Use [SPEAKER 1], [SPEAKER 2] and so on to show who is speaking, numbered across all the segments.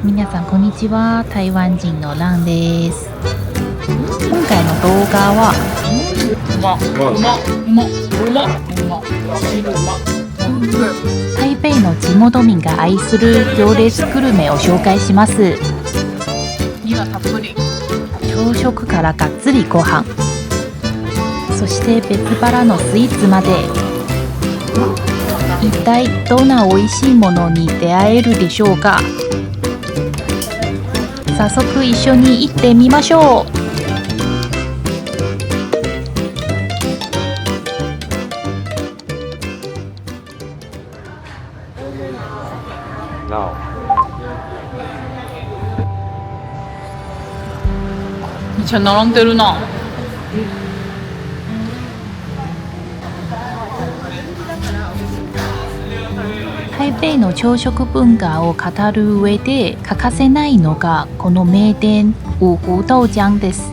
[SPEAKER 1] 皆さんこんにちは。台湾人のランです。今回の動画は台北の地元民が愛する行列グルメを紹介します。朝食からがっつりご飯、そして別腹のスイーツまで、一体どんな美味しいものに出会えるでしょうか。早速一緒に行ってみましょう。
[SPEAKER 2] めっちゃ並んでるな。
[SPEAKER 1] 台北の朝食文化を語る上で欠かせないのがこの名店五湖豆浆です。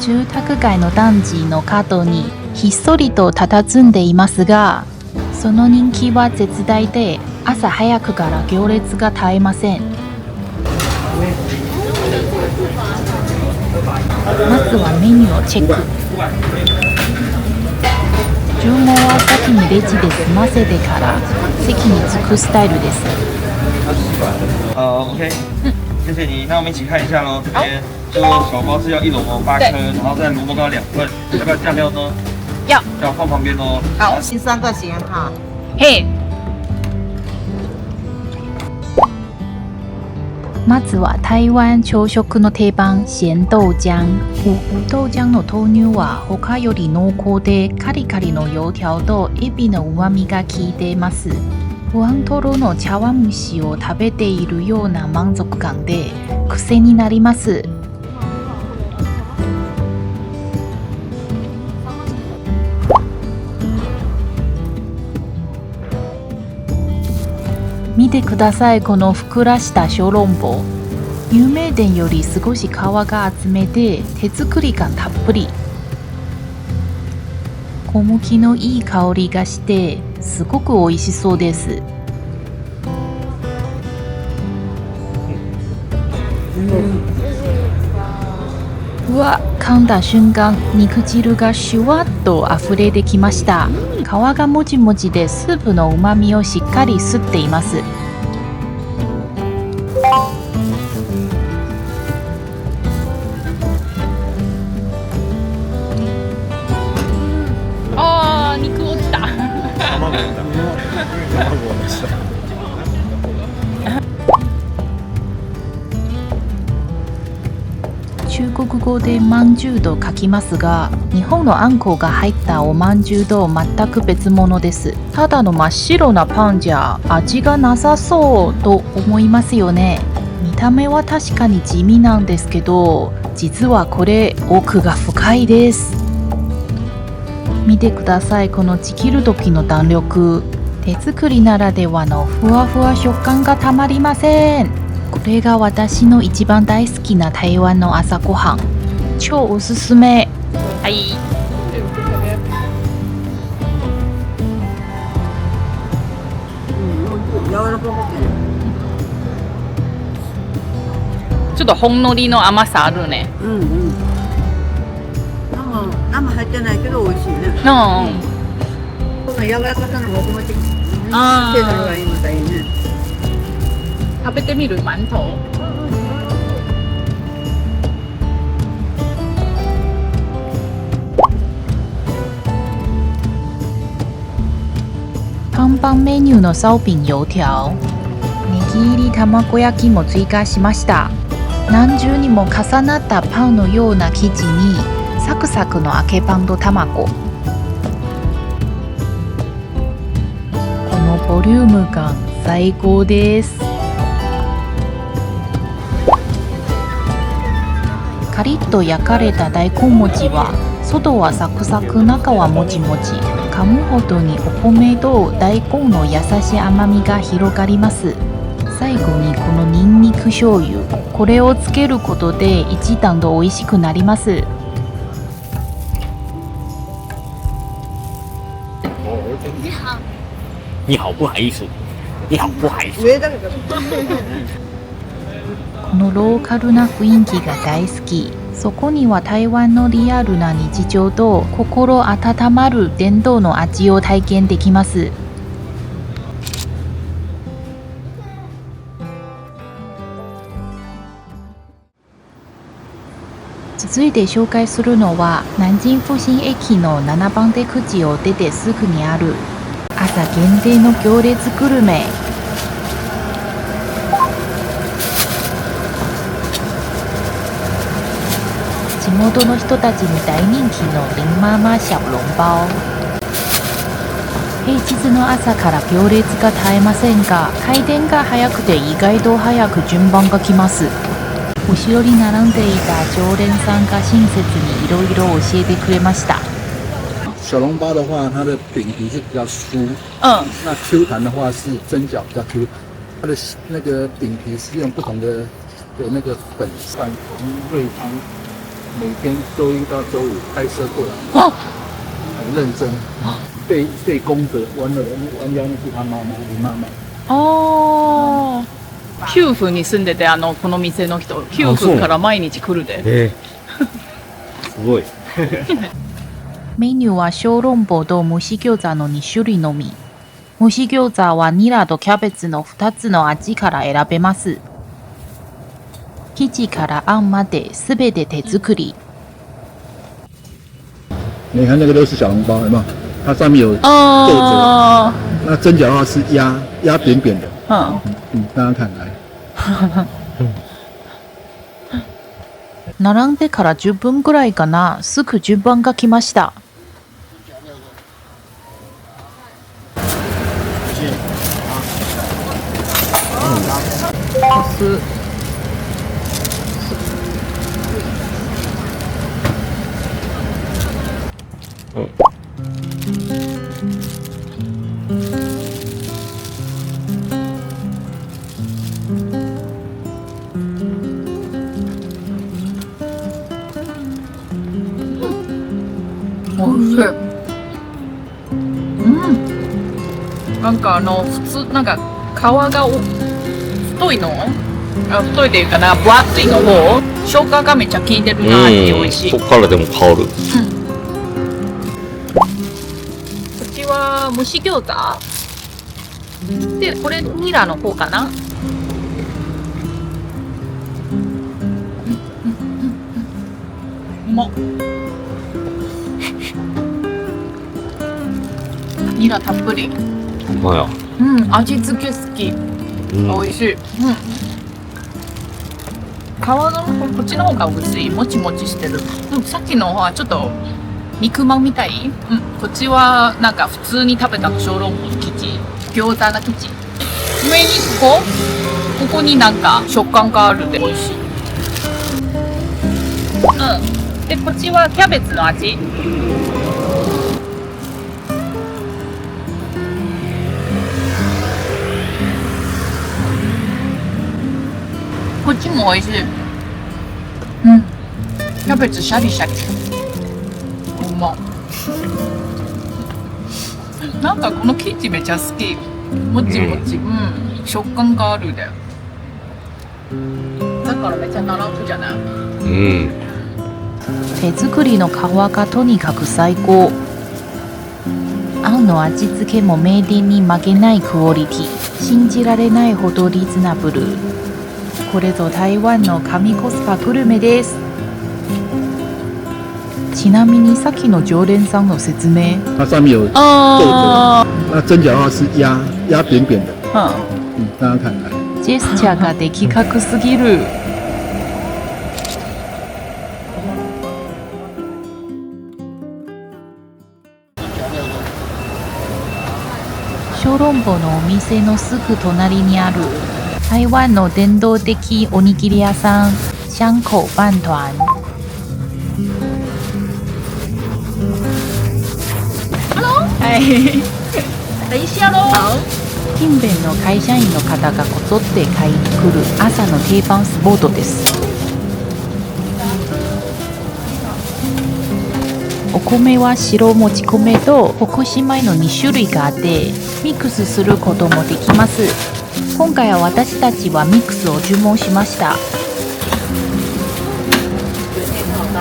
[SPEAKER 1] 住宅街の団地の角にひっそりと佇んでいますが、その人気は絶大で朝早くから行列が絶えません。まずはメニューをチェック。注文は先にレジで済ませてから席に着くスタイルです。
[SPEAKER 3] OK，谢谢你。那我们一起看一下喽。这边就小包是要1萝卜8颗，然后再萝卜糕2份，要不要酱料呢？
[SPEAKER 2] 要
[SPEAKER 3] 放旁边哦。
[SPEAKER 2] 好，
[SPEAKER 4] 先3个先哈。
[SPEAKER 2] 嘿。
[SPEAKER 1] まずは台湾朝食の定番鹹豆漿。五湖豆漿の豆乳は他より濃厚でカリカリの油条とエビの旨味が効いています。ふわんとろの茶碗蒸しを食べているような満足感で癖になります。見てください、このふっくらした小籠包。有名店より少し皮が厚めで手作り感たっぷり。小麦のいい香りがしてすごく美味しそうです。うわ、噛んだ瞬間肉汁がシュワッと溢れてきました。皮がもちもちでスープのうまみをしっかり吸っています。
[SPEAKER 2] あー、肉落ちた。中国語でまんじゅうと書きますが、日本のあんこが入ったおまんじゅうと全く別物です。ただの真っ白なパンじゃ味がなさそうと思いますよね。見た目は確かに地味なんですけど、実はこれ奥が深いです。見てください、このちぎる時の弾力。手作りならではのふわふわ食感がたまりません。これが私の一番大好きな台湾の朝ごはん。超おすすめ。はい。ちょっとほんのりの甘さあるね。
[SPEAKER 4] うんうん。生入ってないけど美味しいね。
[SPEAKER 2] うん。
[SPEAKER 4] この柔らかさのもちもちして
[SPEAKER 2] あ
[SPEAKER 4] るのがいいみたいね。
[SPEAKER 2] 食べてみるマント。
[SPEAKER 1] 看板メニューの烧餅油条、ネギ入り卵焼きも追加しました。何重にも重なったパンのような生地にサクサクの揚げパンと卵。このボリューム感最高です。カリッと焼かれた大根餅は外はサクサク、中はもちもち。噛むほどにお米と大根の優しい甘みが広がります。最後にこのニンニク醤油、これをつけることで一段と美味しくなります。
[SPEAKER 5] 你好不好意思，你好不好意思。
[SPEAKER 4] 上だけど。
[SPEAKER 1] このローカルな雰囲気が大好き。そこには台湾のリアルな日常と心温まる伝統の味を体験できます。続いて紹介するのは南京復興駅の7番出口を出てすぐにある朝限定の行列グルメ。地元の人たちに大人気の林妈妈小籠包。平日の朝から行列が絶えませんが、開店が早くて意外と早く順番が来ます。後ろに並んでいた常連さんが親切にいろいろ教えてくれました。
[SPEAKER 5] 小笼包的话，它的饼皮是比较酥，那 Q 弹的话是蒸饺比较 Q 弹，它的那个饼皮是用不同的那个粉饭，从瑞芳每天周一到周五开车过来，很认真，被功德弯腰那是他妈妈，林妈妈。
[SPEAKER 2] ああ。9分に住んでてこの店の人9分から毎日来るで。
[SPEAKER 3] すごい。
[SPEAKER 1] メニューは小籠包と蒸し餃子の2種類のみ。蒸し餃子はニラとキャベツの2つの味から選べます。生地からあんまで全て手作り。
[SPEAKER 5] 你看那个都是小笼包，有没有？它上面有皱褶。那蒸饺的话是压扁扁的。大家看来。
[SPEAKER 1] 並んでから10分ぐらいかな、すぐ順番が来ました。
[SPEAKER 2] おいしい。なんか普通なんか皮が太いの、太いっていうかな、分厚いの方、消化がめっちゃ効いてるなって美味しい。
[SPEAKER 3] そっからでも香る。
[SPEAKER 2] こっちは蒸し餃子で、これニラの方かな。うまっ。ニラたっぷり。
[SPEAKER 3] まや。
[SPEAKER 2] 味付け好き。美味しい。皮のこっちの方が薄い、もちもちしてる。さっきの方はちょっと肉まんみたい。こっちはなんか普通に食べた小籠包の生地、餃子の生地。上にここになんか食感があるで美味しい。でこっちはキャベツの味。こっちも美味しい。キャベツシャリシャリ。うま。なんかこの生地めっちゃ好き。もちもち。食感があるで。だからめっちゃ並ぶじゃない。
[SPEAKER 1] 手作りの皮がとにかく最高。あんの味付けも名店に負けないクオリティ。信じられないほどリーズナブル。これぞ台湾の神コスパグルメです。ちなみにさっきの常連さんの説明。
[SPEAKER 5] 它上面有皱褶。那蒸饺的话是压扁扁的。大家看来。
[SPEAKER 1] ジェスチャーが的確すぎる。小籠包のお店のすぐ隣にある台湾の伝統的おにぎり屋さん香口飯團。
[SPEAKER 2] はい。等一下喽。
[SPEAKER 1] 近辺の会社員の方がこぞって買いに来る朝の定番スポットです。お米は白もち米と北島米の2種類があってミックスすることもできます。今回は私たちはミックスを注文しました。
[SPEAKER 4] 没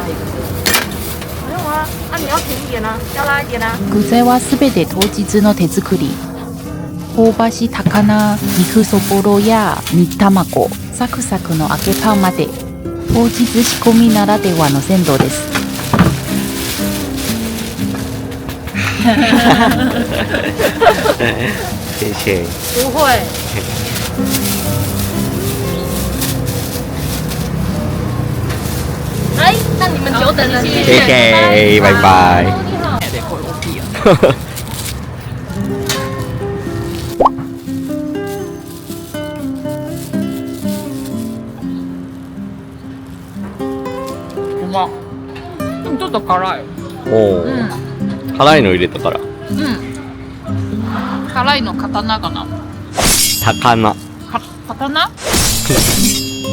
[SPEAKER 4] 有啊，你要平一点啊，要拉一点啊。
[SPEAKER 2] 具材はすべて当日の手作り。香ばし高菜、肉そぼろや煮卵、サクサクの揚げパンまで、当日仕込みならではの鮮度です。
[SPEAKER 6] 谢谢。
[SPEAKER 4] 不会。哎，那你们久等了，谢
[SPEAKER 6] 谢谢，拜拜。
[SPEAKER 2] うま。でもちょっと辛い。
[SPEAKER 6] おお、辛いの入れたから。
[SPEAKER 2] 辛いの刀かな。
[SPEAKER 6] 高菜。
[SPEAKER 2] 刀？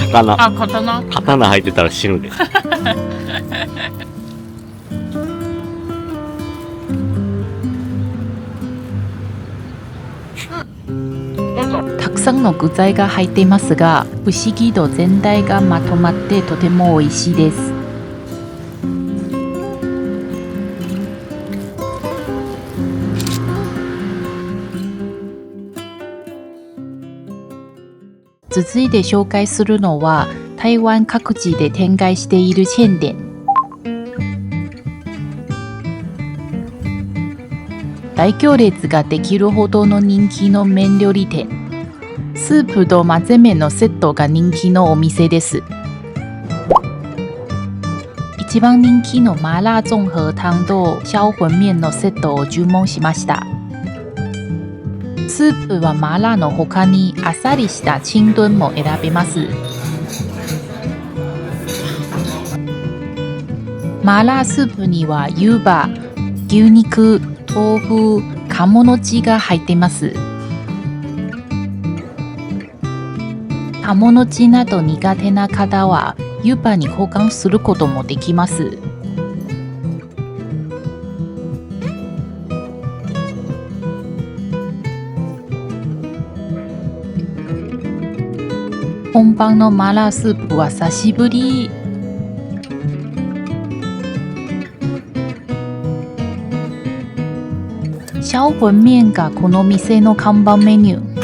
[SPEAKER 6] 高菜。
[SPEAKER 2] あ、刀。
[SPEAKER 6] 刀入ってたら死ぬで。
[SPEAKER 2] たくさんの具材が入っていますが、不思議と全体がまとまってとても美味しいです。続いて紹介するのは台湾各地で展開しているチェーン店。大行列ができるほどの人気の麺料理店。スープと混ぜ麺のセットが人気のお店です。一番人気の麻辣综合汤と销魂麺のセットを注文しました。スープは麻辣の他にあっさりした清炖も選べます。麻辣スープには湯葉、牛肉、豆腐、鴨の血が入っています。鴨の血など苦手な方は湯葉に交換することもできます。本場の麻辣スープは久しぶり。销魂麺がこの店の看板メニュー。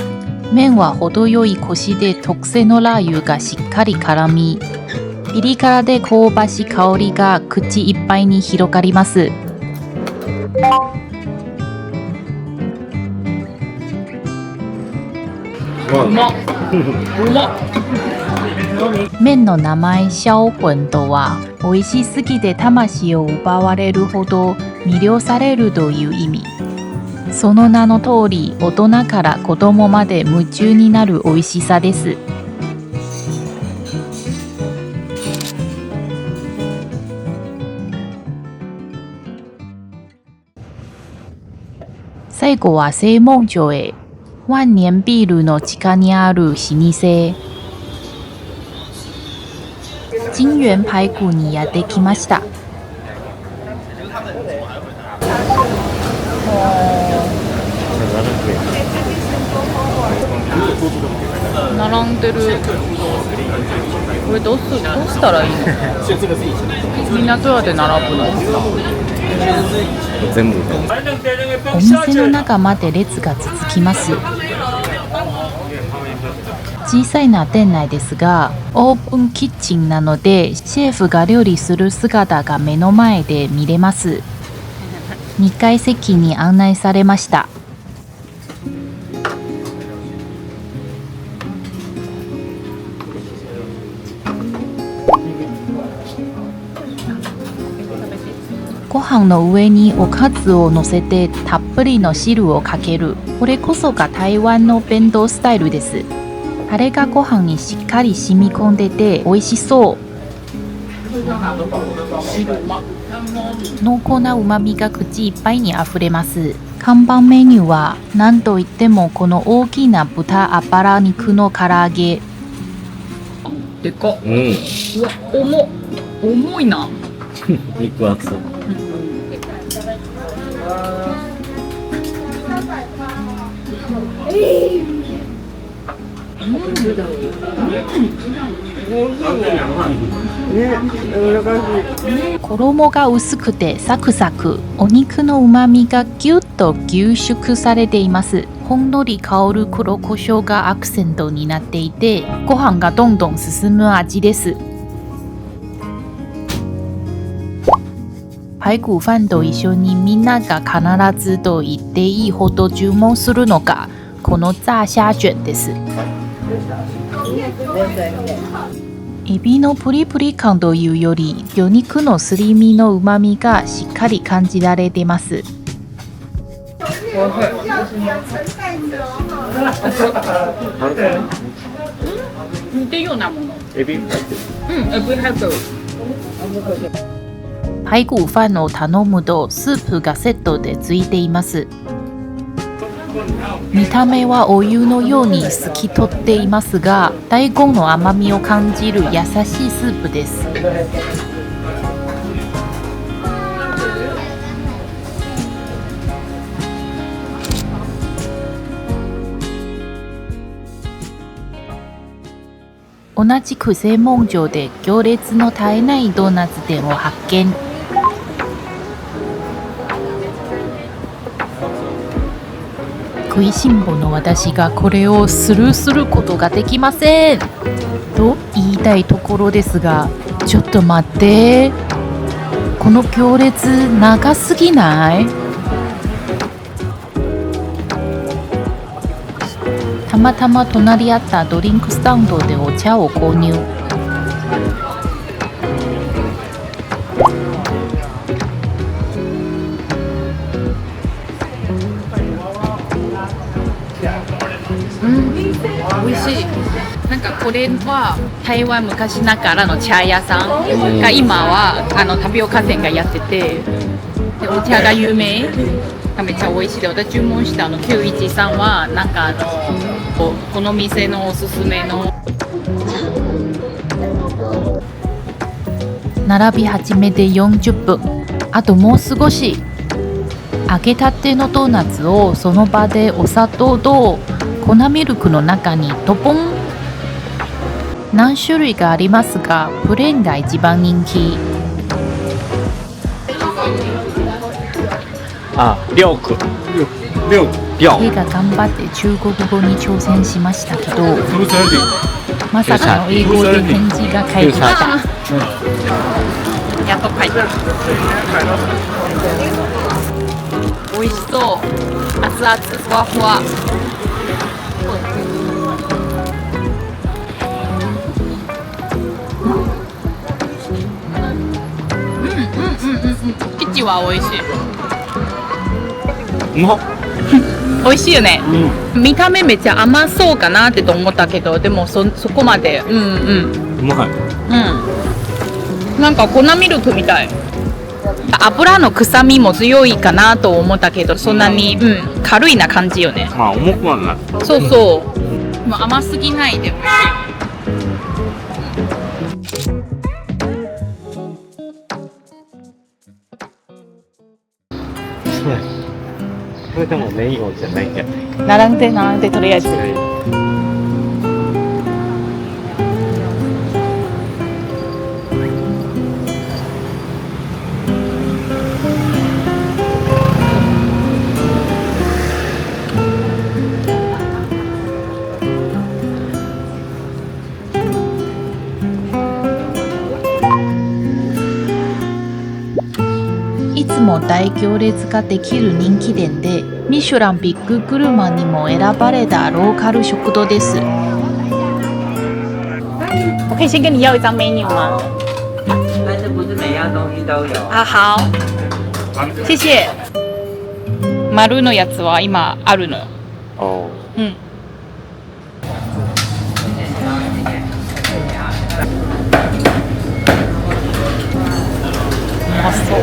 [SPEAKER 2] 麺は程よいコシで特製のラー油がしっかり絡み、ピリ辛で香ばしい香りが口いっぱいに広がります。うまっ。麺の名前销魂とは、美味しすぎて魂を奪われるほど魅了されるという意味。その名の通り、大人から子供まで夢中になる美味しさです。最後は西門町へ。万年ビールの地下にある老舗。金元排骨にやってきました。並んでる。これどうしたらいいの？みんなどうやって並ぶの？
[SPEAKER 6] 全部。
[SPEAKER 2] お店の中まで列が続きます。小さいな店内ですが、オープンキッチンなのでシェフが料理する姿が目の前で見れます。2階席に案内されました。ご飯の上におかずを乗せてたっぷりの汁をかける。これこそが台湾の弁当スタイルです。タレがご飯にしっかり染み込んでて美味しそう。濃厚な旨味が口いっぱいにあふれます。看板メニューは何といってもこの大きな豚あばら肉の唐揚げ。でかっ。うわ、重いな。
[SPEAKER 6] 肉厚。
[SPEAKER 1] 衣が薄くてサクサク、お肉のうまみがぎゅっと凝縮されています。ほんのり香る黒胡椒がアクセントになっていて、ご飯がどんどん進む味です。排骨飯と一緒にみんなが必ずと言っていいほど注文するのがこの炸虾卷です。エビのプリプリ感というより、魚肉のすり身のうまみがしっかり感じられています。
[SPEAKER 2] 似てるようなもの。
[SPEAKER 6] エビ
[SPEAKER 2] エビ入ってる。
[SPEAKER 1] 排骨飯を頼むとスープがセットでついています。見た目はお湯のように透き通っていますが、大根の甘みを感じる優しいスープです。同じく正門町で行列の絶えないドーナツ店を発見。食いしん坊の私がこれをスルーすることができませんと言いたいところですが、ちょっと待って、この行列長すぎない？たまたま隣り合ったドリンクスタンドでお茶を購入。
[SPEAKER 2] 美味しい。なんかこれは台湾昔ながらの茶屋さんが今はタピオカ店がやってて、でお茶が有名がめっちゃ美味しいで、私注文した913はなんかこの店のおすすめの。
[SPEAKER 1] 並び始めて40分、あともう少し。揚げたてのドーナツをその場でお砂糖と粉ミルクの中にトポン。何種類かありますが、プレーンが一番人気。
[SPEAKER 6] あ、六
[SPEAKER 1] 手が頑張って中国語に挑戦しましたけど、まさかの英語で返事が返ってきた。
[SPEAKER 2] やっと書いた。美味しそう。熱々ふわふわ。生地は美味しい。
[SPEAKER 6] うまっ。
[SPEAKER 2] 美味しいよね、見た目めっちゃ甘そうかなってと思ったけど、でもそこまで
[SPEAKER 6] うまい。
[SPEAKER 2] なんか粉ミルクみたい。油の臭みも強いかなと思ったけど、そんなに、軽いな感じよね。
[SPEAKER 6] まあ重くはない。
[SPEAKER 2] そうそう、もう甘すぎないで美味しい。
[SPEAKER 6] これでもメインじゃないけど。
[SPEAKER 2] 並んでとりあえず。
[SPEAKER 1] いつも大行列ができる人気店で、ミシュランビッググルマンにも選ばれたローカル食堂です。
[SPEAKER 2] 我可以先跟你要一张 menu 吗？
[SPEAKER 7] 但是不是每样东西都有。
[SPEAKER 2] あ、好。谢谢。丸のやつは今あるのよ。うん。うまそう。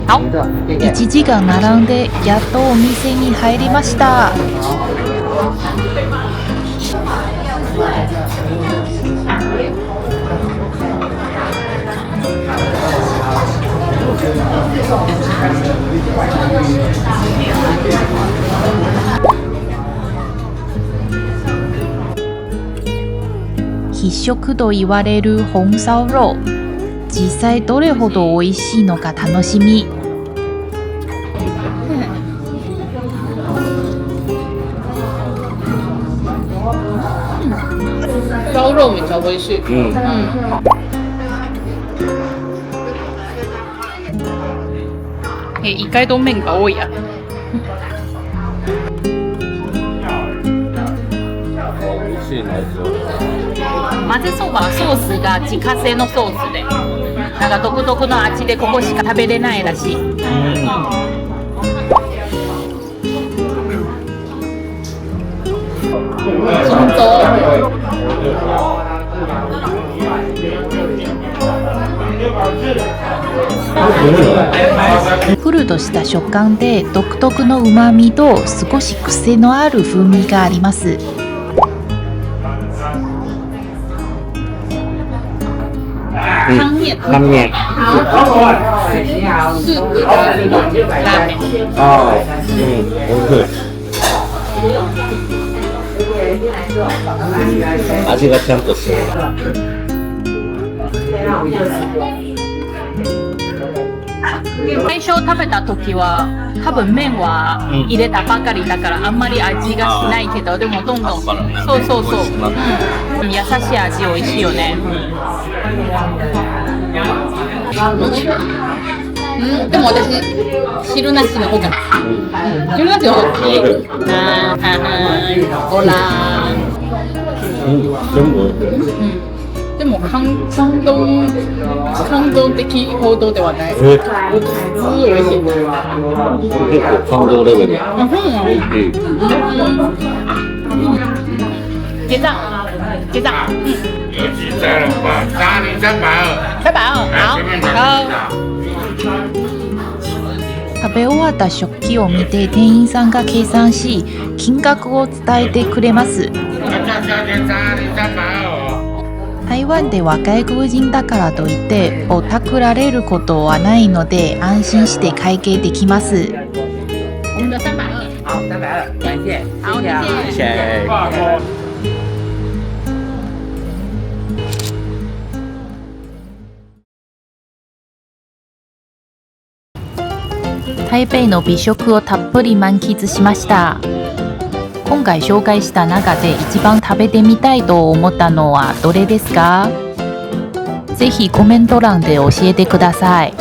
[SPEAKER 2] 好。
[SPEAKER 1] 1時間並んでやっとお店に入りました。必食と言われる紅烧肉、実際どれほど美味しいのか楽しみ。
[SPEAKER 2] 烧肉めっちゃ美味しい。意外と麺が多いや。混ぜそばソースが自家製のソースで、なんか独特の味でここしか食べれないらしい。本当。
[SPEAKER 1] ふるとした食感で独特の旨味と少し癖のある風味があります。
[SPEAKER 2] 汤面。
[SPEAKER 6] 汤面。
[SPEAKER 2] スープがラーメン。
[SPEAKER 6] 美味しい。味がちゃんとしてる。
[SPEAKER 2] 最初食べた時は多分麺は入れたばかりだからあんまり味がしないけど、でもどんどんそう、優しい味美味しいよね。でも私汁なしの方が汁なしの方がいい。ほら。でも感動的報道ではない。美味しい。
[SPEAKER 6] 結構感動レベル。美味しい。
[SPEAKER 2] 结账。
[SPEAKER 8] 有几张了吧？320。
[SPEAKER 2] 好。
[SPEAKER 1] 食べ終わった食器を見て店員さんが計算し、金額を伝えてくれます。台湾では外国人だからといってぼったくられることはないので安心して会計できます。
[SPEAKER 2] 我们的300。
[SPEAKER 7] 好，300了，感谢。
[SPEAKER 2] 好，谢谢。
[SPEAKER 6] 谢谢。
[SPEAKER 1] 台北の美食をたっぷり満喫しました。今回紹介した中で一番食べてみたいと思ったのはどれですか？ぜひコメント欄で教えてください。